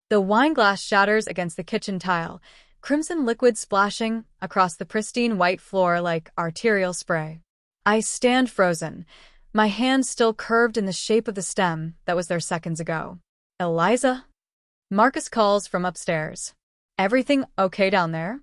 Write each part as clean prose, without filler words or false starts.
The wine glass shatters against the kitchen tile, crimson liquid splashing across the pristine white floor like arterial spray. I stand frozen, my hand still curved in the shape of the stem that was there seconds ago. Eliza? Marcus calls from upstairs. Everything okay down there?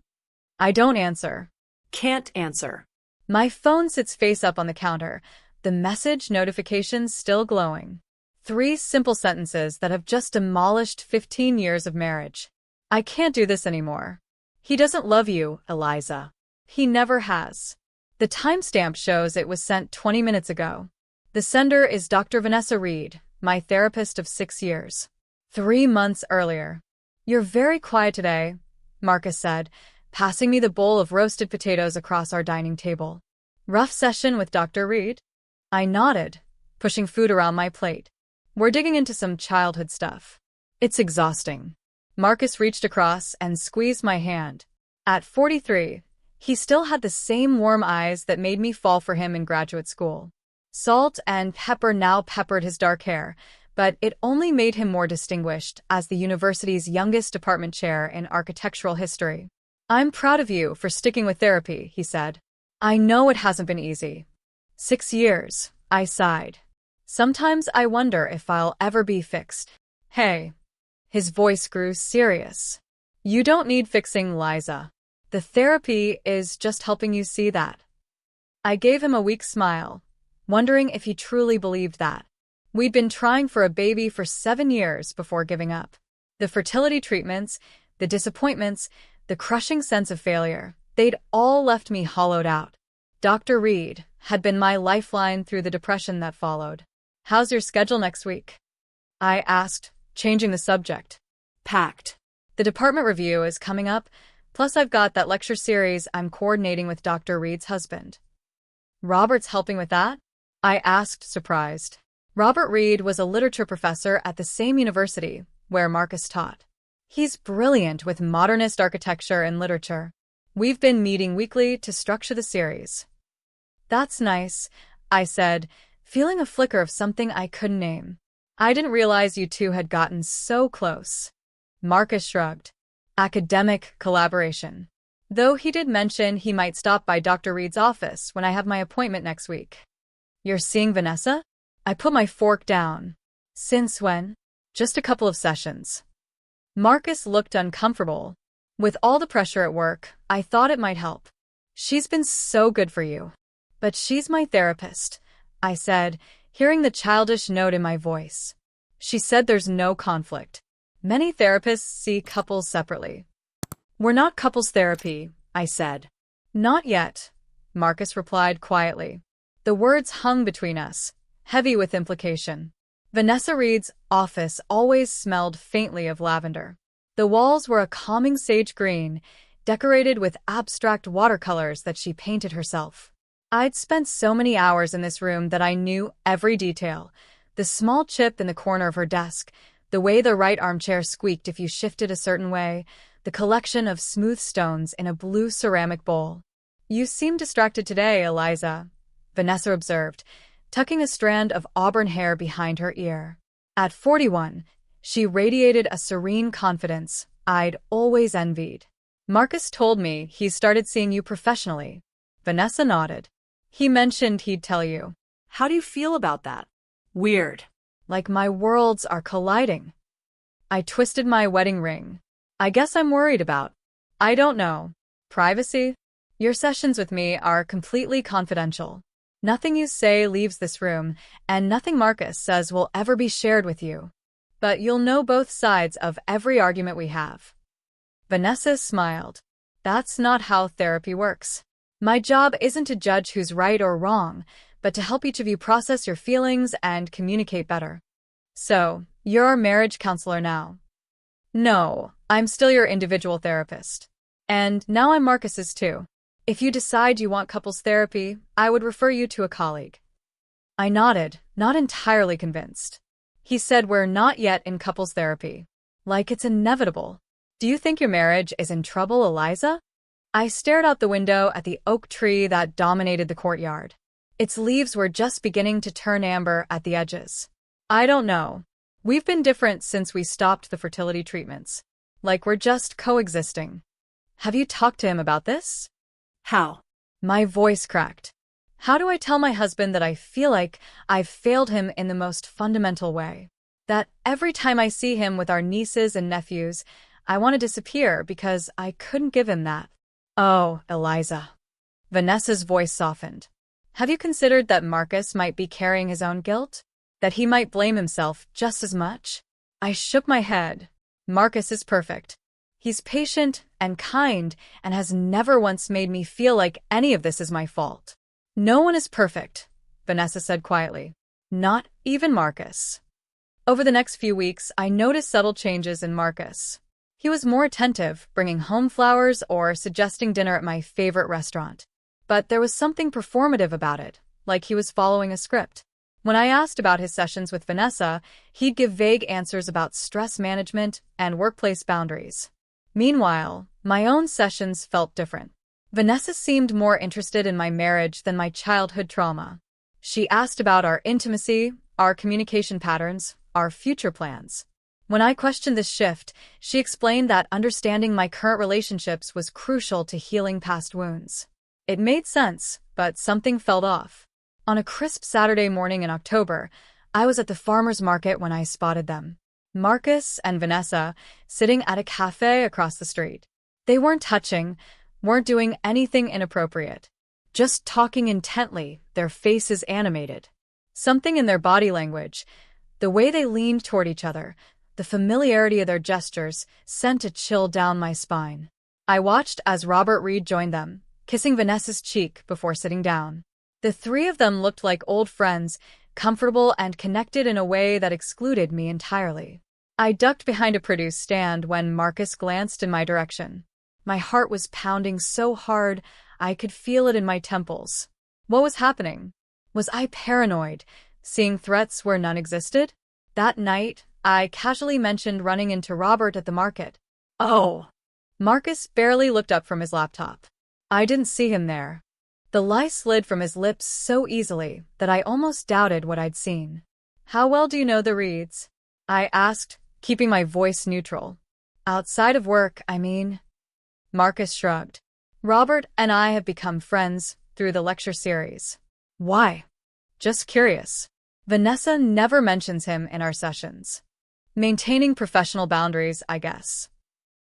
I don't answer. Can't answer. My phone sits face up on the counter, the message notifications still glowing. 3 simple sentences that have just demolished 15 years of marriage. I can't do this anymore. He doesn't love you, Eliza. He never has. The timestamp shows it was sent 20 minutes ago. The sender is Dr. Vanessa Reed, my therapist of 6 years. 3 months earlier. You're very quiet today, Marcus said, passing me the bowl of roasted potatoes across our dining table. Rough session with Dr. Reed? I nodded, pushing food around my plate. We're digging into some childhood stuff. It's exhausting. Marcus reached across and squeezed my hand. At 43, he still had the same warm eyes that made me fall for him in graduate school. Salt and pepper now peppered his dark hair, but it only made him more distinguished as the university's youngest department chair in architectural history. I'm proud of you for sticking with therapy, he said. I know it hasn't been easy. 6 years, I sighed. Sometimes I wonder if I'll ever be fixed. Hey. His voice grew serious. You don't need fixing, Liza. The therapy is just helping you see that. I gave him a weak smile, wondering if he truly believed that. We'd been trying for a baby for 7 years before giving up. The fertility treatments, the disappointments, the crushing sense of failure, they'd all left me hollowed out. Dr. Reed had been my lifeline through the depression that followed. How's your schedule next week? I asked, changing the subject. Packed. The department review is coming up, plus I've got that lecture series I'm coordinating with Dr. Reed's husband. Robert's helping with that? I asked, surprised. Robert Reed was a literature professor at the same university where Marcus taught. He's brilliant with modernist architecture and literature. We've been meeting weekly to structure the series. That's nice, I said, feeling a flicker of something I couldn't name. I didn't realize you two had gotten so close. Marcus shrugged. Academic collaboration. Though he did mention he might stop by Dr. Reed's office when I have my appointment next week. You're seeing Vanessa? I put my fork down. Since when? Just a couple of sessions. Marcus looked uncomfortable. With all the pressure at work, I thought it might help. She's been so good for you. But she's my therapist, I said, hearing the childish note in my voice. She said there's no conflict. Many therapists see couples separately. We're not couples therapy, I said. Not yet, Marcus replied quietly. The words hung between us, heavy with implication. Vanessa Reed's office always smelled faintly of lavender. The walls were a calming sage green, decorated with abstract watercolors that she painted herself. I'd spent so many hours in this room that I knew every detail. The small chip in the corner of her desk, the way the right armchair squeaked if you shifted a certain way, the collection of smooth stones in a blue ceramic bowl. You seem distracted today, Eliza, Vanessa observed, tucking a strand of auburn hair behind her ear. At 41, she radiated a serene confidence I'd always envied. Marcus told me he started seeing you professionally. Vanessa nodded. He mentioned he'd tell you. How do you feel about that? Weird. Like my worlds are colliding. I twisted my wedding ring. I guess I'm worried about. I don't know. Privacy? Your sessions with me are completely confidential. Nothing you say leaves this room, and nothing Marcus says will ever be shared with you. But you'll know both sides of every argument we have. Vanessa smiled. That's not how therapy works. My job isn't to judge who's right or wrong, but to help each of you process your feelings and communicate better. So, you're our marriage counselor now. No, I'm still your individual therapist. And now I'm Marcus's too. If you decide you want couples therapy, I would refer you to a colleague. I nodded, not entirely convinced. He said we're not yet in couples therapy. Like it's inevitable. Do you think your marriage is in trouble, Eliza? I stared out the window at the oak tree that dominated the courtyard. Its leaves were just beginning to turn amber at the edges. I don't know. We've been different since we stopped the fertility treatments. Like we're just coexisting. Have you talked to him about this? How? My voice cracked. How do I tell my husband that I feel like I've failed him in the most fundamental way? That every time I see him with our nieces and nephews, I want to disappear because I couldn't give him that. Oh, Eliza. Vanessa's voice softened. Have you considered that Marcus might be carrying his own guilt? That he might blame himself just as much? I shook my head. Marcus is perfect. He's patient and kind and has never once made me feel like any of this is my fault. No one is perfect, Vanessa said quietly. Not even Marcus. Over the next few weeks, I noticed subtle changes in Marcus. He was more attentive, bringing home flowers or suggesting dinner at my favorite restaurant. But there was something performative about it, like he was following a script. When I asked about his sessions with Vanessa, he'd give vague answers about stress management and workplace boundaries. Meanwhile, my own sessions felt different. Vanessa seemed more interested in my marriage than my childhood trauma. She asked about our intimacy, our communication patterns, our future plans. When I questioned this shift, she explained that understanding my current relationships was crucial to healing past wounds. It made sense, but something felt off. On a crisp Saturday morning in October, I was at the farmer's market when I spotted them. Marcus and Vanessa sitting at a cafe across the street. They weren't touching, weren't doing anything inappropriate. Just talking intently, their faces animated. Something in their body language, the way they leaned toward each other, the familiarity of their gestures, sent a chill down my spine. I watched as Robert Reed joined them, kissing Vanessa's cheek before sitting down. The three of them looked like old friends, comfortable and connected in a way that excluded me entirely. I ducked behind a produce stand when Marcus glanced in my direction. My heart was pounding so hard I could feel it in my temples. What was happening? Was I paranoid, seeing threats where none existed? That night, I casually mentioned running into Robert at the market. Oh! Marcus barely looked up from his laptop. I didn't see him there. The lie slid from his lips so easily that I almost doubted what I'd seen. How well do you know the Reeds? I asked, keeping my voice neutral. Outside of work, I mean. Marcus shrugged. Robert and I have become friends through the lecture series. Why? Just curious. Vanessa never mentions him in our sessions. Maintaining professional boundaries, I guess.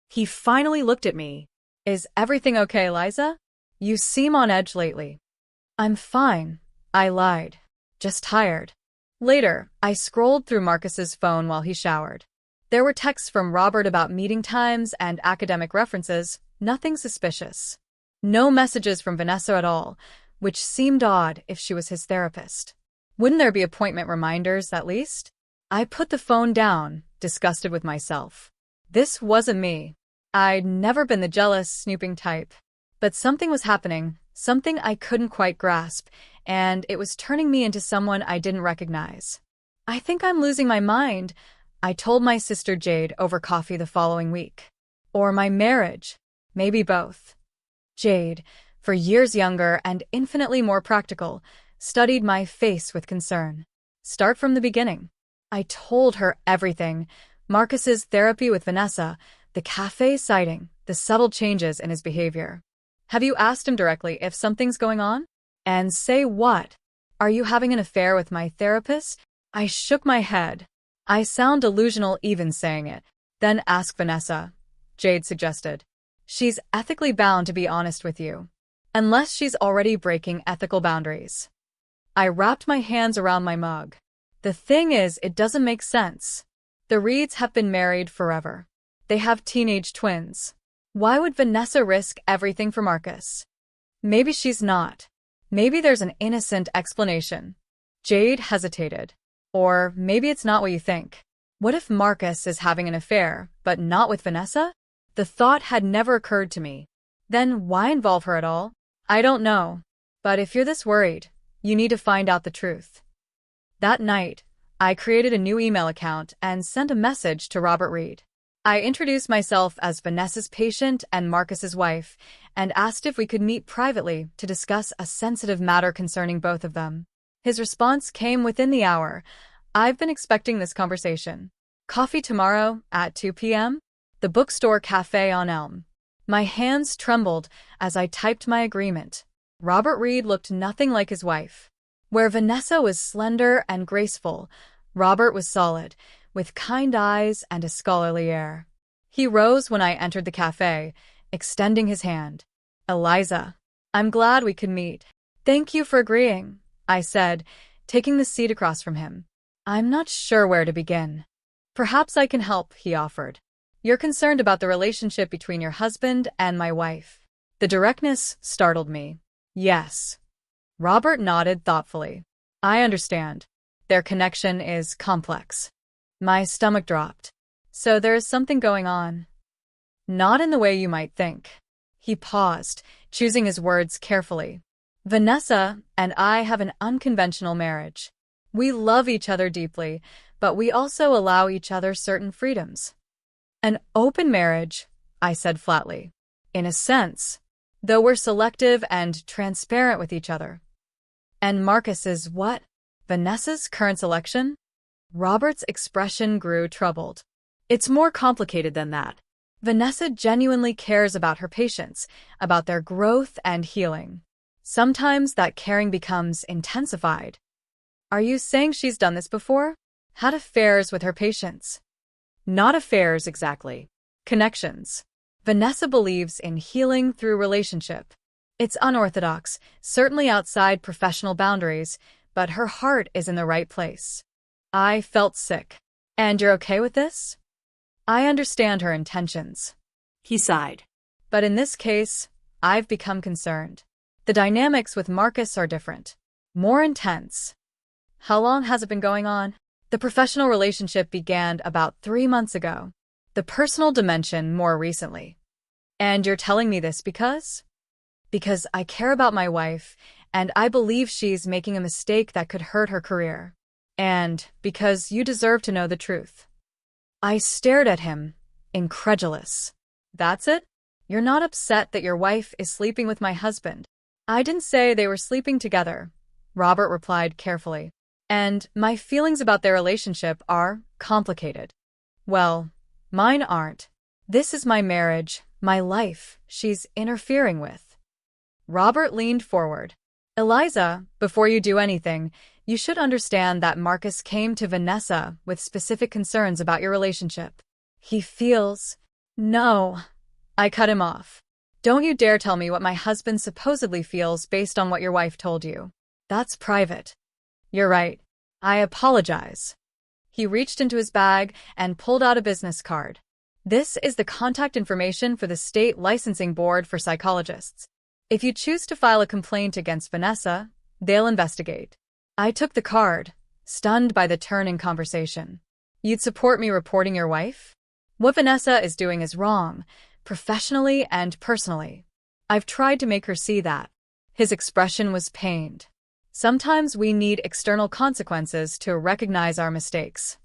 He finally looked at me. Is everything okay, Eliza? You seem on edge lately. I'm fine, I lied. Just tired. Later, I scrolled through Marcus's phone while he showered. There were texts from Robert about meeting times and academic references, nothing suspicious. No messages from Vanessa at all, which seemed odd if she was his therapist. Wouldn't there be appointment reminders, at least? I put the phone down, disgusted with myself. This wasn't me. I'd never been the jealous, snooping type. But something was happening, something I couldn't quite grasp, and it was turning me into someone I didn't recognize. I think I'm losing my mind, I told my sister Jade over coffee the following week. Or my marriage. Maybe both. Jade, for years younger and infinitely more practical, studied my face with concern. Start from the beginning. I told her everything. Marcus's therapy with Vanessa, the cafe sighting, the subtle changes in his behavior. Have you asked him directly if something's going on? And say what? Are you having an affair with my therapist? I shook my head. I sound delusional even saying it. Then ask Vanessa, Jade suggested. She's ethically bound to be honest with you. Unless she's already breaking ethical boundaries. I wrapped my hands around my mug. The thing is, it doesn't make sense. The Reeds have been married forever. They have teenage twins. Why would Vanessa risk everything for Marcus? Maybe she's not. Maybe there's an innocent explanation. Jade hesitated. Or maybe it's not what you think. What if Marcus is having an affair, but not with Vanessa? The thought had never occurred to me. Then why involve her at all? I don't know. But if you're this worried, you need to find out the truth. That night, I created a new email account and sent a message to Robert Reed. I introduced myself as Vanessa's patient and Marcus's wife, and asked if we could meet privately to discuss a sensitive matter concerning both of them. His response came within the hour, I've been expecting this conversation. Coffee tomorrow at 2 p.m.? The bookstore cafe on Elm. My hands trembled as I typed my agreement. Robert Reed looked nothing like his wife. Where Vanessa was slender and graceful, Robert was solid, with kind eyes and a scholarly air. He rose when I entered the cafe, extending his hand. Eliza, I'm glad we could meet. Thank you for agreeing, I said, taking the seat across from him. I'm not sure where to begin. Perhaps I can help, he offered. You're concerned about the relationship between your husband and my wife. The directness startled me. Yes. Robert nodded thoughtfully. I understand. Their connection is complex. My stomach dropped. So there is something going on. Not in the way you might think. He paused, choosing his words carefully. Vanessa and I have an unconventional marriage. We love each other deeply, but we also allow each other certain freedoms. An open marriage, I said flatly. In a sense, though we're selective and transparent with each other. And Marcus is what? Vanessa's current selection? Robert's expression grew troubled. It's more complicated than that. Vanessa genuinely cares about her patients, about their growth and healing. Sometimes that caring becomes intensified. Are you saying she's done this before? Had affairs with her patients? Not affairs exactly. Connections. Vanessa believes in healing through relationship. It's unorthodox, certainly outside professional boundaries, but her heart is in the right place. I felt sick. And you're okay with this? I understand her intentions. He sighed. But in this case, I've become concerned. The dynamics with Marcus are different. More intense. How long has it been going on? The professional relationship began about 3 months ago. The personal dimension more recently. And you're telling me this because? Because I care about my wife, and I believe she's making a mistake that could hurt her career. And because you deserve to know the truth. I stared at him, incredulous. That's it? You're not upset that your wife is sleeping with my husband? I didn't say they were sleeping together, Robert replied carefully. And my feelings about their relationship are complicated. Well, mine aren't. This is my marriage, my life, she's interfering with. Robert leaned forward. Eliza, before you do anything, you should understand that Marcus came to Vanessa with specific concerns about your relationship. He feels... No. I cut him off. Don't you dare tell me what my husband supposedly feels based on what your wife told you. That's private. You're right. I apologize. He reached into his bag and pulled out a business card. This is the contact information for the State Licensing Board for Psychologists. If you choose to file a complaint against Vanessa, they'll investigate. I took the card, stunned by the turn in conversation. You'd support me reporting your wife? What Vanessa is doing is wrong, professionally and personally. I've tried to make her see that. His expression was pained. Sometimes we need external consequences to recognize our mistakes.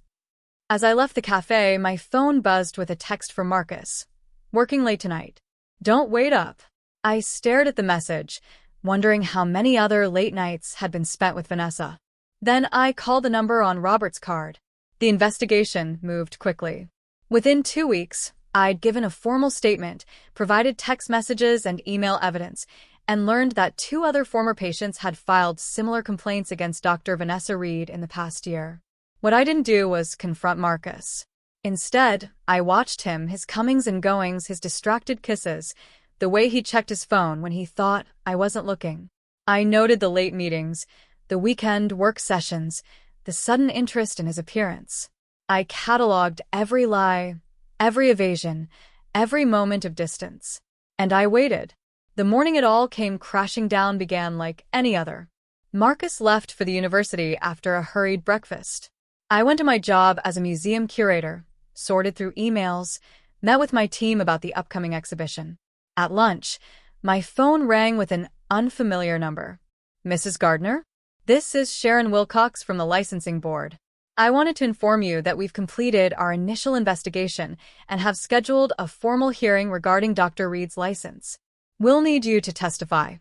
As I left the cafe, my phone buzzed with a text from Marcus. Working late tonight. Don't wait up. I stared at the message, wondering how many other late nights had been spent with Vanessa. Then I called the number on Robert's card. The investigation moved quickly. Within 2 weeks, I'd given a formal statement, provided text messages and email evidence, and learned that 2 other former patients had filed similar complaints against Dr. Vanessa Reed in the past year. What I didn't do was confront Marcus. Instead, I watched him, his comings and goings, his distracted kisses, the way he checked his phone when he thought I wasn't looking. I noted the late meetings, the weekend work sessions, the sudden interest in his appearance. I cataloged every lie, every evasion, every moment of distance. And I waited. The morning it all came crashing down began like any other. Marcus left for the university after a hurried breakfast. I went to my job as a museum curator, sorted through emails, met with my team about the upcoming exhibition. At lunch, my phone rang with an unfamiliar number. Mrs. Gardner? This is Sharon Wilcox from the licensing board. I wanted to inform you that we've completed our initial investigation and have scheduled a formal hearing regarding Dr. Reed's license. We'll need you to testify.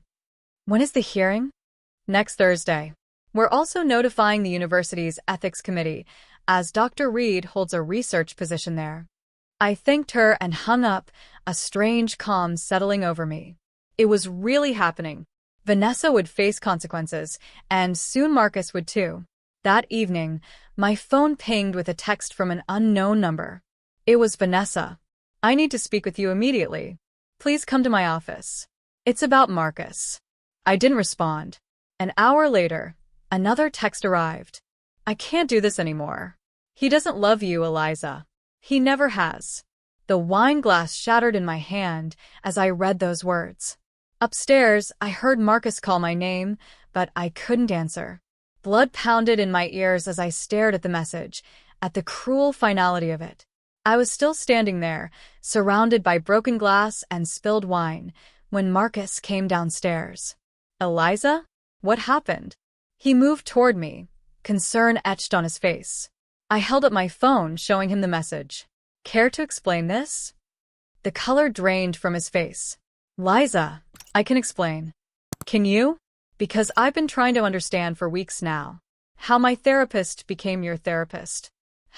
When is the hearing? Next Thursday. We're also notifying the university's ethics committee, as Dr. Reed holds a research position there. I thanked her and hung up, a strange calm settling over me. It was really happening. Vanessa would face consequences, and soon Marcus would too. That evening, my phone pinged with a text from an unknown number. It was Vanessa. "I need to speak with you immediately. Please come to my office. It's about Marcus." I didn't respond. An hour later, another text arrived. "I can't do this anymore. He doesn't love you, Eliza. He never has." The wine glass shattered in my hand as I read those words. Upstairs, I heard Marcus call my name, but I couldn't answer. Blood pounded in my ears as I stared at the message, at the cruel finality of it. I was still standing there, surrounded by broken glass and spilled wine, when Marcus came downstairs. "Eliza? What happened?" He moved toward me, concern etched on his face. I held up my phone, showing him the message. "Care to explain this?" The color drained from his face. "Liza, I can explain." "Can you?" "Because I've been trying to understand for weeks now. How my therapist became your therapist.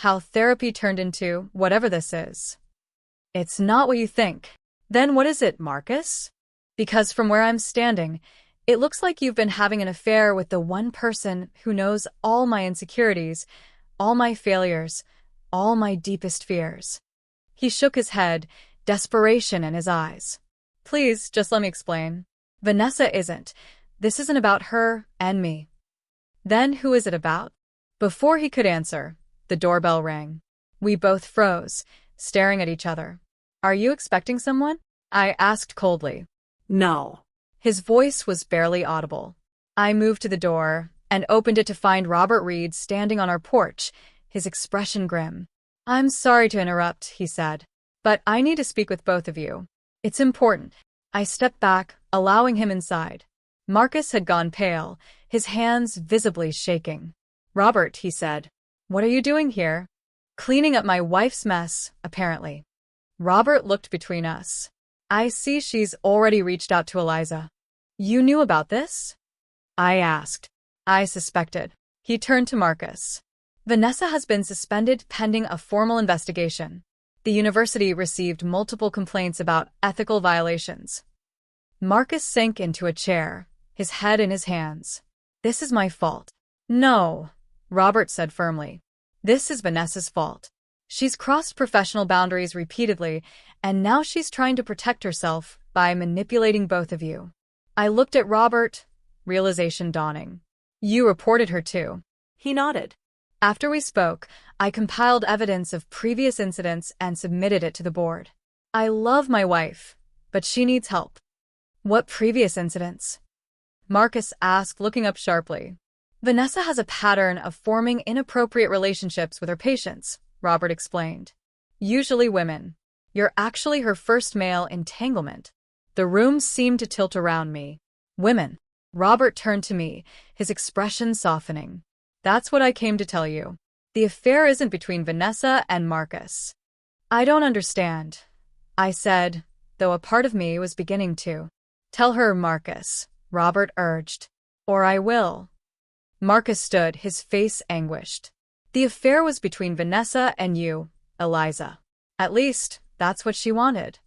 How therapy turned into whatever this is." "It's not what you think." "Then what is it, Marcus?" "Because from where I'm standing, it looks like you've been having an affair with the one person who knows all my insecurities, all my failures, all my deepest fears." He shook his head, desperation in his eyes. "Please, just let me explain. Vanessa isn't. This isn't about her and me." "Then who is it about?" Before he could answer, the doorbell rang. We both froze, staring at each other. "Are you expecting someone?" I asked coldly. No. His voice was barely audible. I moved to the door and opened it to find Robert Reed standing on our porch, his expression grim. "I'm sorry to interrupt," he said, "but I need to speak with both of you. It's important." I stepped back, allowing him inside. Marcus had gone pale, his hands visibly shaking. "Robert," he said, "what are you doing here?" "Cleaning up my wife's mess, apparently." Robert looked between us. "I see she's already reached out to Eliza." "You knew about this?" I asked. "I suspected." He turned to Marcus. "Vanessa has been suspended pending a formal investigation. The university received multiple complaints about ethical violations." Marcus sank into a chair, his head in his hands. "This is my fault." "No," Robert said firmly. "This is Vanessa's fault. She's crossed professional boundaries repeatedly, and now she's trying to protect herself by manipulating both of you." I looked at Robert, realization dawning. "You reported her too." He nodded. After we spoke, I compiled evidence of previous incidents and submitted it to the board. "I love my wife, but she needs help." "What previous incidents?" Marcus asked, looking up sharply. "Vanessa has a pattern of forming inappropriate relationships with her patients," Robert explained. "Usually women. You're actually her first male entanglement." The room seemed to tilt around me. "Women." Robert turned to me, his expression softening. "That's what I came to tell you. The affair isn't between Vanessa and Marcus." "I don't understand," I said, though a part of me was beginning to. "Tell her, Marcus," Robert urged. "Or I will." Marcus stood, his face anguished. "The affair was between Vanessa and you, Eliza. At least, that's what she wanted."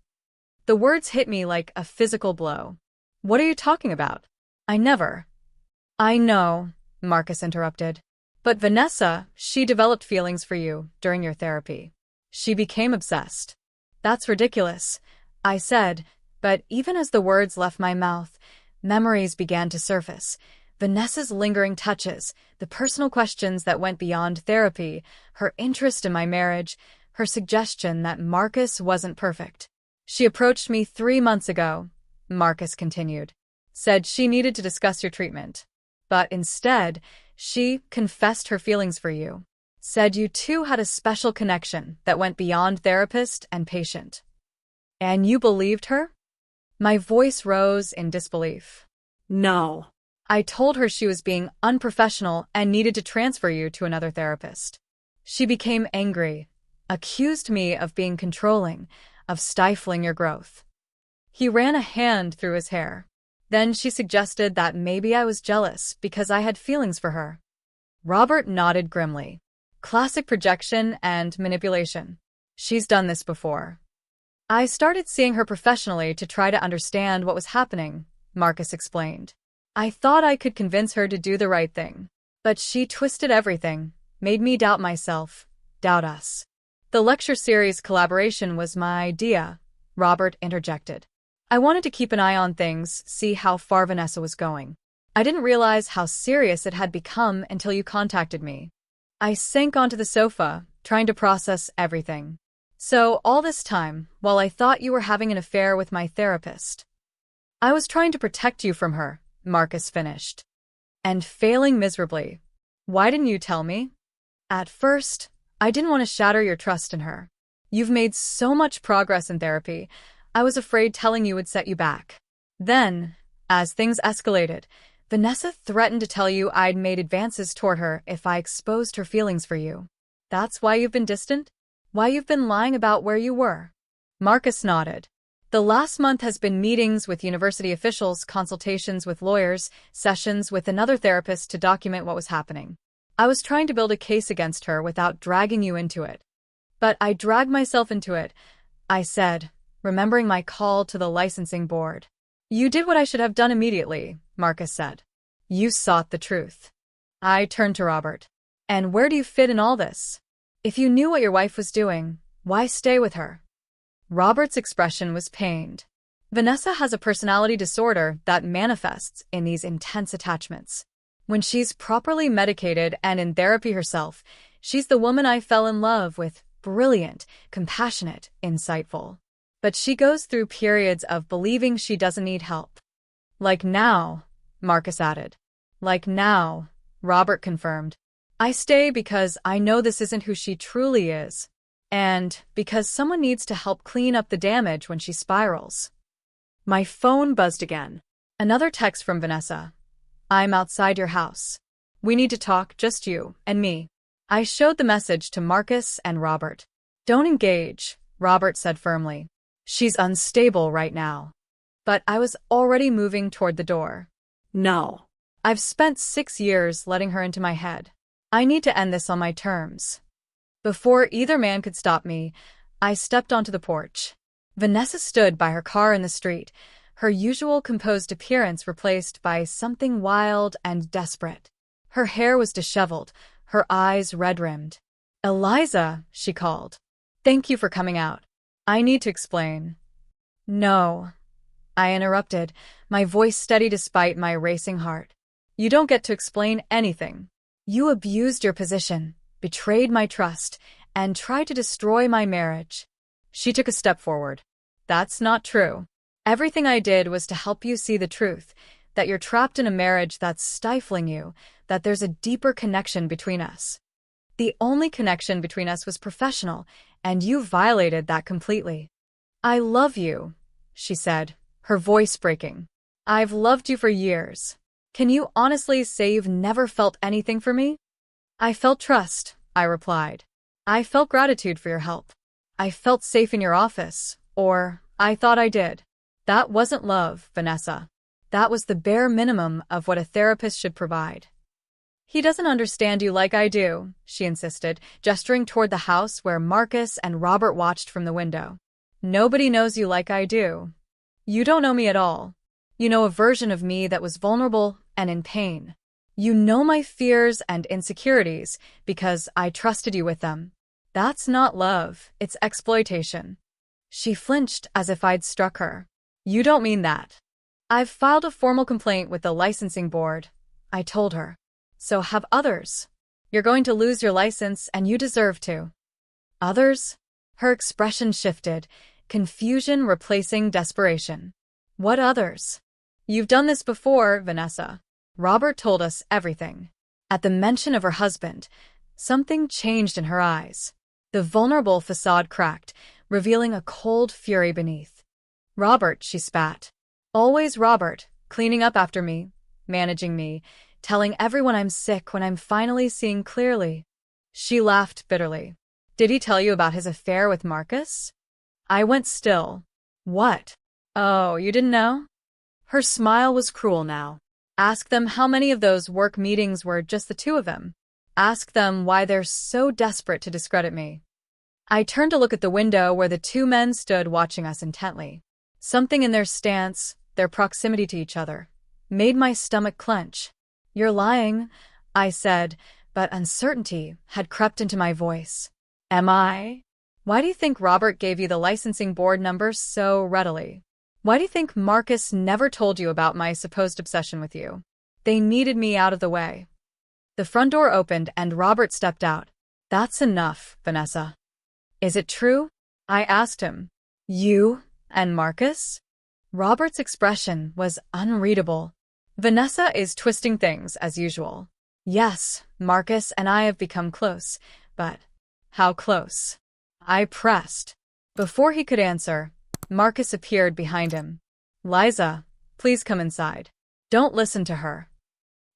The words hit me like a physical blow. "What are you talking about? I never." "I know," Marcus interrupted. "But Vanessa, she developed feelings for you during your therapy. She became obsessed." "That's ridiculous," I said, but even as the words left my mouth, memories began to surface. Vanessa's lingering touches, the personal questions that went beyond therapy, her interest in my marriage, her suggestion that Marcus wasn't perfect. "She approached me 3 months ago," Marcus continued. "Said she needed to discuss your treatment. But instead, she confessed her feelings for you. Said you two had a special connection that went beyond therapist and patient." "And you believed her?" My voice rose in disbelief. No. "I told her she was being unprofessional and needed to transfer you to another therapist. She became angry, accused me of being controlling, of stifling your growth." He ran a hand through his hair. Then she suggested that maybe I was jealous because I had feelings for her. Robert nodded grimly. Classic projection and manipulation. She's done this before. I started seeing her professionally to try to understand what was happening, Marcus explained. I thought I could convince her to do the right thing. But she twisted everything, made me doubt myself, doubt us. The lecture series collaboration was my idea, Robert interjected. I wanted to keep an eye on things, see how far Vanessa was going. I didn't realize how serious it had become until you contacted me. I sank onto the sofa, trying to process everything. So, all this time, while I thought you were having an affair with my therapist, I was trying to protect you from her, Marcus finished. And failing miserably. Why didn't you tell me? At first, I didn't want to shatter your trust in her. You've made so much progress in therapy, I was afraid telling you would set you back. Then, as things escalated, Vanessa threatened to tell you I'd made advances toward her if I exposed her feelings for you. That's why you've been distant? Why you've been lying about where you were? Marcus nodded. The last month has been meetings with university officials, consultations with lawyers, sessions with another therapist to document what was happening. I was trying to build a case against her without dragging you into it. But I dragged myself into it, I said, remembering my call to the licensing board. You did what I should have done immediately, Marcus said. You sought the truth. I turned to Robert. And where do you fit in all this? If you knew what your wife was doing, why stay with her? Robert's expression was pained. Vanessa has a personality disorder that manifests in these intense attachments. When she's properly medicated and in therapy herself, she's the woman I fell in love with, brilliant, compassionate, insightful. But she goes through periods of believing she doesn't need help. Like now, Marcus added. Like now, Robert confirmed. I stay because I know this isn't who she truly is. And because someone needs to help clean up the damage when she spirals. My phone buzzed again. Another text from Vanessa. I'm outside your house. We need to talk, just you and me. I showed the message to Marcus and Robert. Don't engage, Robert said firmly. She's unstable right now. But I was already moving toward the door. No. I've spent 6 years letting her into my head. I need to end this on my terms. Before either man could stop me, I stepped onto the porch. Vanessa stood by her car in the street, her usual composed appearance replaced by something wild and desperate. Her hair was disheveled, her eyes red-rimmed. Eliza, she called. Thank you for coming out. I need to explain. No, I interrupted, my voice steady despite my racing heart. You don't get to explain anything. You abused your position, betrayed my trust, and tried to destroy my marriage. She took a step forward. That's not true. Everything I did was to help you see the truth, that you're trapped in a marriage that's stifling you, that there's a deeper connection between us. The only connection between us was professional, and you violated that completely. I love you, she said, her voice breaking. I've loved you for years. Can you honestly say you've never felt anything for me? I felt trust, I replied. I felt gratitude for your help. I felt safe in your office, or I thought I did. That wasn't love, Vanessa. That was the bare minimum of what a therapist should provide. He doesn't understand you like I do, she insisted, gesturing toward the house where Marcus and Robert watched from the window. Nobody knows you like I do. You don't know me at all. You know a version of me that was vulnerable and in pain. You know my fears and insecurities because I trusted you with them. That's not love, it's exploitation. She flinched as if I'd struck her. You don't mean that. I've filed a formal complaint with the licensing board, I told her. So have others. You're going to lose your license and you deserve to. Others? Her expression shifted, confusion replacing desperation. What others? You've done this before, Vanessa. Robert told us everything. At the mention of her husband, something changed in her eyes. The vulnerable facade cracked, revealing a cold fury beneath. Robert, she spat. Always Robert, cleaning up after me, managing me, telling everyone I'm sick when I'm finally seeing clearly. She laughed bitterly. Did he tell you about his affair with Marcus? I went still. What? Oh, you didn't know? Her smile was cruel now. Ask them how many of those work meetings were just the two of them. Ask them why they're so desperate to discredit me. I turned to look at the window where the two men stood watching us intently. Something in their stance, their proximity to each other, made my stomach clench. "You're lying," I said, but uncertainty had crept into my voice. "Am I? Why do you think Robert gave you the licensing board number so readily? Why do you think Marcus never told you about my supposed obsession with you? They needed me out of the way." The front door opened and Robert stepped out. "That's enough, Vanessa." "Is it true?" I asked him. "You and Marcus?" Robert's expression was unreadable. "Vanessa is twisting things as usual. Yes, Marcus and I have become close, but how close?" I pressed. Before he could answer, Marcus appeared behind him. "Eliza, please come inside. Don't listen to her."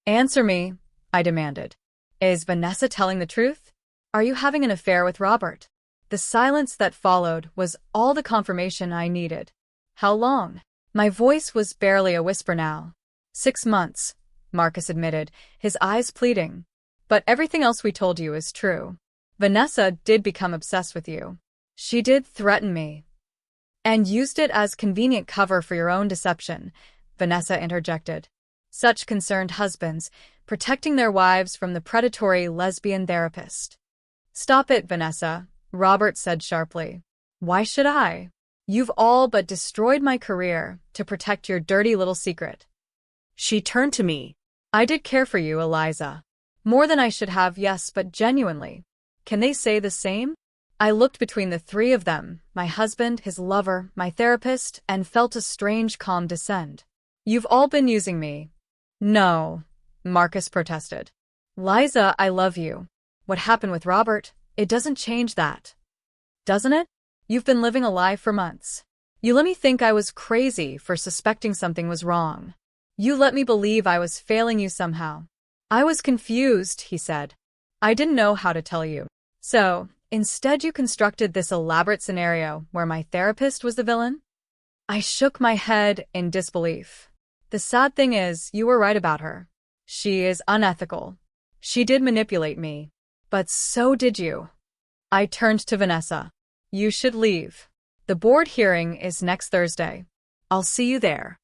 "Answer me," I demanded. "Is Vanessa telling the truth? Are you having an affair with Robert?" The silence that followed was all the confirmation I needed. "How long?" My voice was barely a whisper now. 6 months, Marcus admitted, his eyes pleading. "But everything else we told you is true. Vanessa did become obsessed with you. She did threaten me." "And used it as convenient cover for your own deception," Vanessa interjected. "Such concerned husbands, protecting their wives from the predatory lesbian therapist." "Stop it, Vanessa," Robert said sharply. "Why should I? You've all but destroyed my career to protect your dirty little secret." She turned to me. "I did care for you, Eliza. More than I should have, yes, but genuinely. Can they say the same?" I looked between the three of them, my husband, his lover, my therapist, and felt a strange calm descend. "You've all been using me." "No," Marcus protested. "Liza, I love you. What happened with Robert, it doesn't change that. Doesn't it? You've been living a lie for months. You let me think I was crazy for suspecting something was wrong. You let me believe I was failing you somehow." "I was confused," he said. "I didn't know how to tell you. So, instead you constructed this elaborate scenario where my therapist was the villain?" I shook my head in disbelief. "The sad thing is, you were right about her. She is unethical. She did manipulate me. But so did you." I turned to Vanessa. "You should leave. The board hearing is next Thursday. I'll see you there."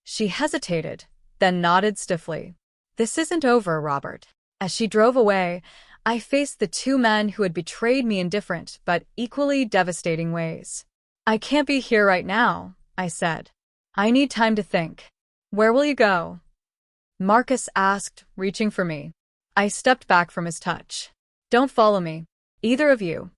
She hesitated, then nodded stiffly. "This isn't over, Robert." As she drove away, I faced the two men who had betrayed me in different but equally devastating ways. "I can't be here right now," I said. "I need time to think." "Where will you go?" Marcus asked, reaching for me. I stepped back from his touch. "Don't follow me. Either of you."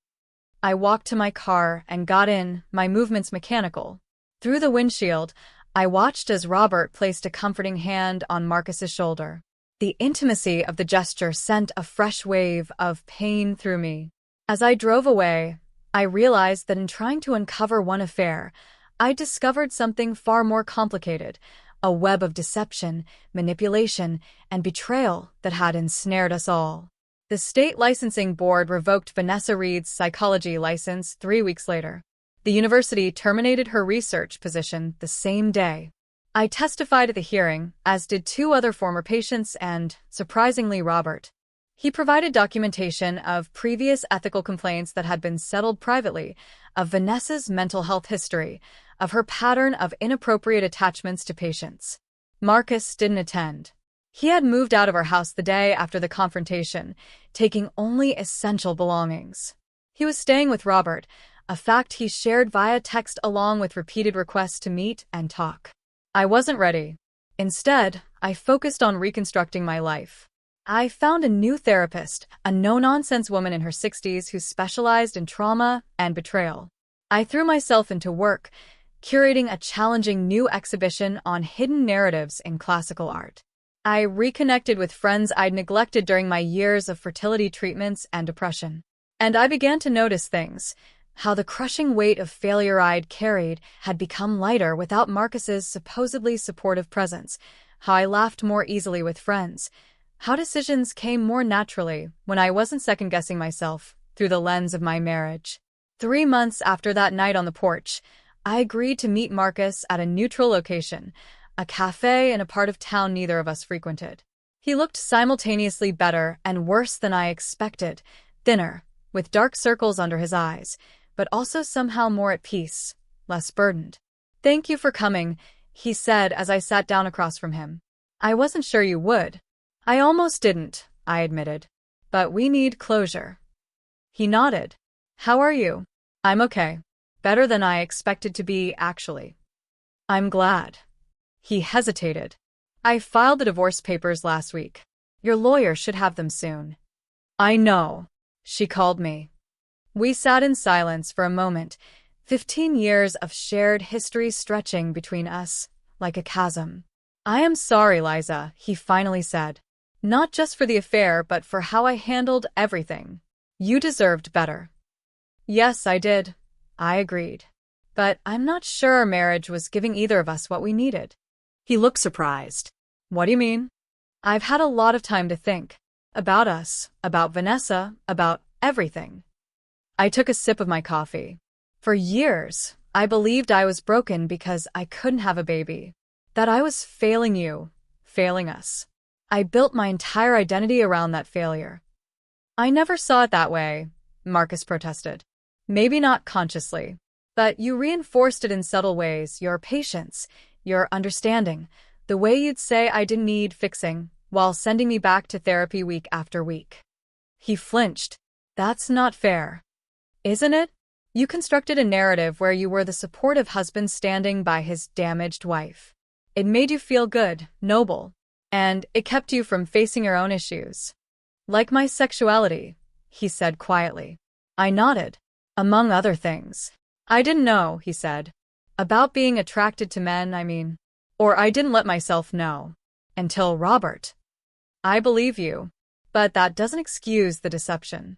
I walked to my car and got in, my movements mechanical. Through the windshield, I watched as Robert placed a comforting hand on Marcus's shoulder. The intimacy of the gesture sent a fresh wave of pain through me. As I drove away, I realized that in trying to uncover one affair, I discovered something far more complicated, a web of deception, manipulation, and betrayal that had ensnared us all. The state licensing board revoked Vanessa Reed's psychology license 3 weeks later. The university terminated her research position the same day. I testified at the hearing, as did 2 other former patients and, surprisingly, Robert. He provided documentation of previous ethical complaints that had been settled privately, of Vanessa's mental health history, of her pattern of inappropriate attachments to patients. Marcus didn't attend. He had moved out of our house the day after the confrontation, taking only essential belongings. He was staying with Robert, a fact he shared via text along with repeated requests to meet and talk. I wasn't ready. Instead, I focused on reconstructing my life. I found a new therapist, a no-nonsense woman in her 60s who specialized in trauma and betrayal. I threw myself into work, curating a challenging new exhibition on hidden narratives in classical art. I reconnected with friends I'd neglected during my years of fertility treatments and depression. And I began to notice things, how the crushing weight of failure I'd carried had become lighter without Marcus's supposedly supportive presence, how I laughed more easily with friends, how decisions came more naturally when I wasn't second-guessing myself through the lens of my marriage. 3 months after that night on the porch, I agreed to meet Marcus at a neutral location, a cafe in a part of town neither of us frequented. He looked simultaneously better and worse than I expected, thinner, with dark circles under his eyes, but also somehow more at peace, less burdened. "Thank you for coming," he said as I sat down across from him. "I wasn't sure you would." "I almost didn't," I admitted. "But we need closure." He nodded. "How are you?" "I'm okay. Better than I expected to be, actually." "I'm glad." He hesitated. "I filed the divorce papers last week. Your lawyer should have them soon." "I know," she called me. We sat in silence for a moment, 15 years of shared history stretching between us, like a chasm. "I am sorry, Eliza," he finally said. "Not just for the affair, but for how I handled everything. You deserved better." "Yes, I did," I agreed. "But I'm not sure our marriage was giving either of us what we needed." He looked surprised. "What do you mean?" "I've had a lot of time to think. About us, about Vanessa, about everything." I took a sip of my coffee. For years, I believed I was broken because I couldn't have a baby. That I was failing you, failing us. I built my entire identity around that failure. "I never saw it that way," Marcus protested. "Maybe not consciously. But you reinforced it in subtle ways, your patience, your understanding, the way you'd say I didn't need fixing, while sending me back to therapy week after week." He flinched. "That's not fair." "Isn't it? You constructed a narrative where you were the supportive husband standing by his damaged wife. It made you feel good, noble, and it kept you from facing your own issues." "Like my sexuality," he said quietly. I nodded. "Among other things." "I didn't know," he said. "About being attracted to men, I mean. Or I didn't let myself know. Until Robert." "I believe you. But that doesn't excuse the deception."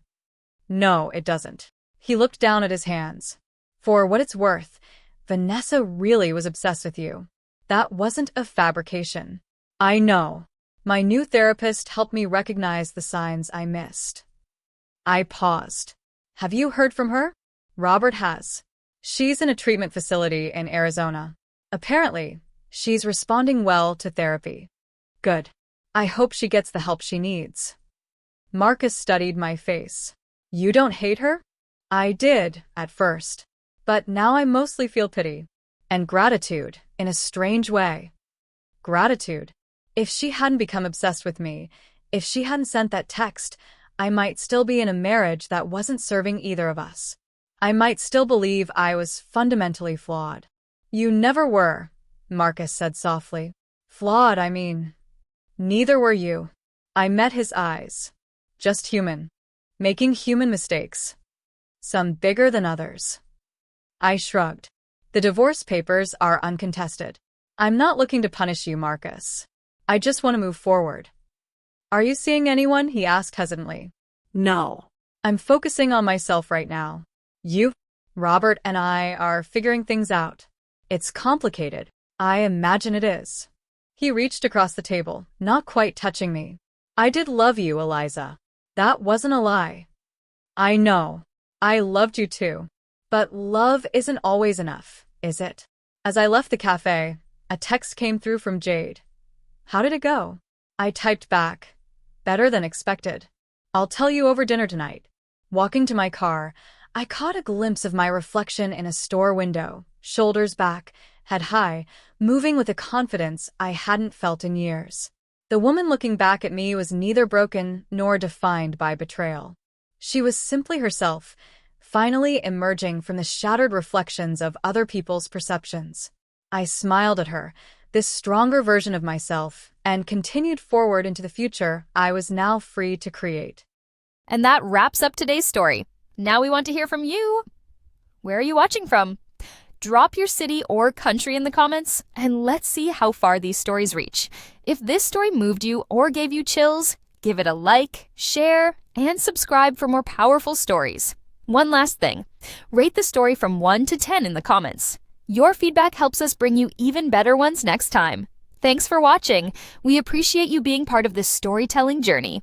"No, it doesn't." He looked down at his hands. "For what it's worth, Vanessa really was obsessed with you. That wasn't a fabrication." "I know. My new therapist helped me recognize the signs I missed." I paused. "Have you heard from her?" "Robert has. She's in a treatment facility in Arizona. Apparently, she's responding well to therapy." "Good. I hope she gets the help she needs." Marcus studied my face. "You don't hate her?" "I did, at first. But now I mostly feel pity. And gratitude, in a strange way." "Gratitude?" "If she hadn't become obsessed with me, if she hadn't sent that text, I might still be in a marriage that wasn't serving either of us. I might still believe I was fundamentally flawed." "You never were," Marcus said softly. "Flawed, I mean. Neither were you." I met his eyes. "Just human. Making human mistakes. Some bigger than others." I shrugged. "The divorce papers are uncontested. I'm not looking to punish you, Marcus. I just want to move forward." "Are you seeing anyone?" he asked hesitantly. "No." "I'm focusing on myself right now. You, Robert, and I are figuring things out. It's complicated. I imagine it is." He reached across the table, not quite touching me. "I did love you, Eliza. That wasn't a lie." "I know. I loved you too. But love isn't always enough, is it?" As I left the cafe, a text came through from Jade. "How did it go?" I typed back. "Better than expected. I'll tell you over dinner tonight." Walking to my car, I caught a glimpse of my reflection in a store window, shoulders back, head high, moving with a confidence I hadn't felt in years. The woman looking back at me was neither broken nor defined by betrayal. She was simply herself, finally emerging from the shattered reflections of other people's perceptions. I smiled at her, this stronger version of myself, and continued forward into the future I was now free to create. And that wraps up today's story. Now we want to hear from you. Where are you watching from? Drop your city or country in the comments, and let's see how far these stories reach. If this story moved you or gave you chills, give it a like, share, and subscribe for more powerful stories. One last thing, rate the story from 1 to 10 in the comments. Your feedback helps us bring you even better ones next time. Thanks for watching. We appreciate you being part of this storytelling journey.